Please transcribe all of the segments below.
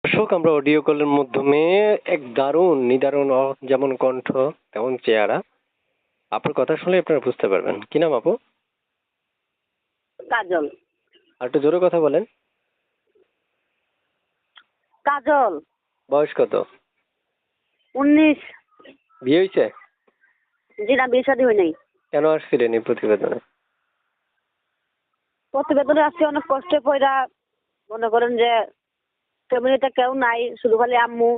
দর্শক, আমরা অডিও কলের মাধ্যমে এক দারুণ নিদারুণ যেমন কণ্ঠ তেমন চেহারা, আপুর কথা শুনলে আপনারা বুঝতে পারবেন। কি নাম আপু? কাজল। আর একটু জোরে কথা বলেন। কাজল। বয়স কত? 19। বিয়ে হয়েছে? জি না, বিয়ে শাদী হয় নাই। কেন আসছিলেন এই প্রতিবেদনে? প্রতিবেদনে আসছে অনেক কষ্টে পয়রা, মনে করেন যে ফ্যামিলিতে কেউ নাই, শুধু খালি আম্মু।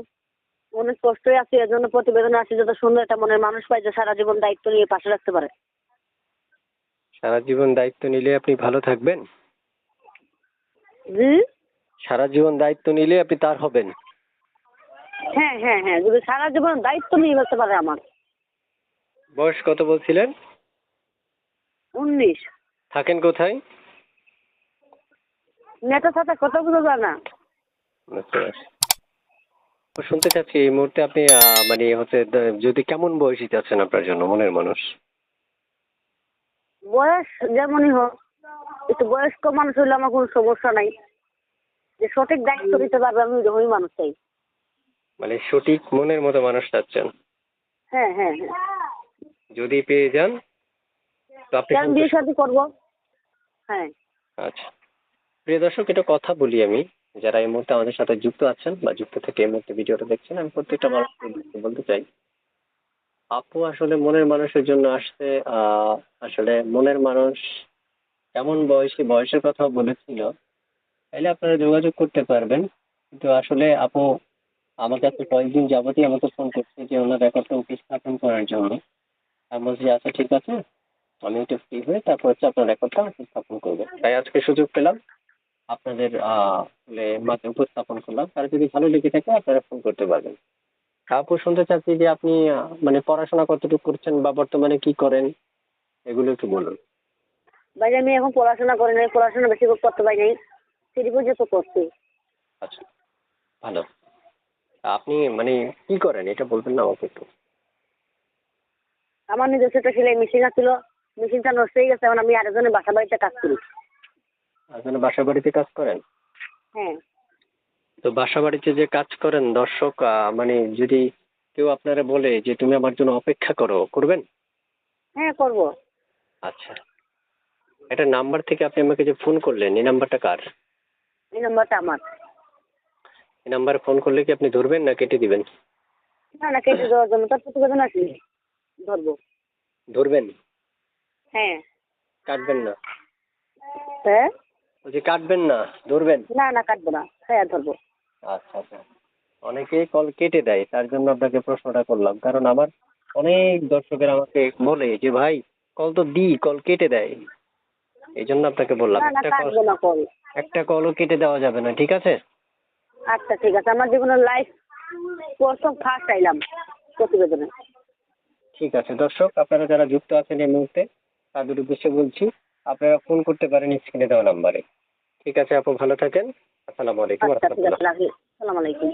অনেক কষ্টই আছে, এর জন্য প্রতিবেদনে আসছে যত সুন্দর একটা মনের মানুষ পাই যে সারা জীবন দায়িত্ব নিয়ে পাশে রাখতে পারে। সারা জীবন দায়িত্ব নিলে আপনি ভালো থাকবেন? জি। সারা জীবন দায়িত্ব নিলে আপনি তার হবেন? হ্যাঁ হ্যাঁ হ্যাঁ, যদি সারা জীবন দায়িত্ব নিয়ে ফেলতে পারে আমার। বয়স কত বলছিলেন? 19। থাকেন কোথায়? নেতার সাথে কথা বোঝা যায় না। শুনতে চাচ্ছি এই মুহূর্তে আপনি মানে হচ্ছে যদি কেমন বয়সী চাচ্ছেন আপনার জন্য মনের মানুষ? বয়স যেমনই হোক, একটু বয়স্ক মানুষ হইলে আমার কোনো সমস্যা নাই, যে সঠিক দায়িত্ব নিতে পারবে, আমি ওই মানুষ চাই। মানে সঠিক মনের মতো মানুষ চাচ্ছেন? হ্যাঁ হ্যাঁ হ্যাঁ। যদি পেয়ে যান তো আপনি আমি বিয়ে শাদী করবো। হ্যাঁ। আচ্ছা, প্রিয় দর্শক, এটা কথা বলি আমি, যারা এই মুহূর্তে আমাদের সাথে যুক্ত আছেন বা যুক্ত থেকে এই মুহূর্তে ভিডিওটা দেখছেন, আমি প্রত্যেকটা মানুষকে বলতে চাই, আপু আসলে মনের মানুষের জন্য আসছে। আসলে মনের মানুষ এমন বয়সের কথা বলেছিল, তাইলে আপনারা যোগাযোগ করতে পারবেন। কিন্তু আসলে আপু আমার কাছে কয়েকদিন যাবতই আমাকে ফোন করছে যে ওনার ব্যাপারটা উপস্থাপন করার জন্য। আমি বলছি আচ্ছা ঠিক আছে, আমি একটু ফ্রি হয়ে তারপর হচ্ছে আপনার রেকর্ডটা উপস্থাপন করবো। তাই আজকে সুযোগ পেলাম, আপনাদের মাঝে উপস্থাপন করলাম। তার যদি ভালো লেগে থাকে আপনারা ফোন করতে পারবেন। আপু শুনতে চাচ্ছি যে আপনি মানে পড়াশোনা কতটুকু করছেন বা বর্তমানে কি করেন, এগুলো একটু বলুন। ভাই আমি এখন পড়াশোনা করি নাই, পড়াশোনা বেশি করতে পারি নাই, থ্রি পর্যন্ত করছি। আচ্ছা, ভালো। আপনি মানে কি করেন এটা বলবেন না আমাকে একটু? আমার নিজস্ব একটা সেলাই মেশিন আছিল, মেশিনটা নষ্ট হয়ে গেছে, এখন আমি আরেকজনের বাসা বাড়িতে কাজ করি। আসলে বাসা বাড়িতে কাজ করেন? হ্যাঁ। তো বাসা বাড়িতে যে কাজ করেন, দর্শক মানে যদি কেউ আপনারা বলে যে তুমি আমার জন্য অপেক্ষা করো, করবেন? হ্যাঁ করবো। আচ্ছা, একটা নাম্বার থেকে আপনি আমাকে যে ফোন করলেন, এই নাম্বারটা কার? এই নাম্বারটা আমার। এই নাম্বারে ফোন করলে কি আপনি ধরবেন না কেটে দিবেন? না না, কেটে দেওয়ার জন্য তার প্রতিবেদন আসি, ধরবো। ধরবেন? হ্যাঁ। কাটবেন না? হ্যাঁ। বলছি কাটবেন না, ধরবেন? না না, কাটবো না, হ্যাঁ ধরবো। আচ্ছা আচ্ছা, অনেকেই কল কেটে দেয়, তার জন্য আপনাকে প্রশ্নটা করলাম। কারণ আমার অনেক দর্শকের আমাকে বলে যে ভাই কল তো কল কেটে দেয়, এই জন্য আপনাকে বললাম না না, কাটবো না কল। একটা কলও কেটে দেওয়া যাবে না, ঠিক আছে? আচ্ছা ঠিক আছে, আমার জীবনের লাইফ প্রথম ফার্স্ট আইলাম প্রতিবেদনে। ঠিক আছে দর্শক, আপনারা যারা যুক্ত আছেন এই মুহূর্তে তাদের উদ্দেশ্যে বলছি, আপনারা ফোন করতে পারেন স্ক্রিনে দেওয়া নাম্বারে। ঠিক আছে আপু, ভালো থাকেন। আসসালামু আলাইকুম আচ্ছা ঠিক রহমতুল্লাহ। আছে, রাখি। সালাম আলাইকুম।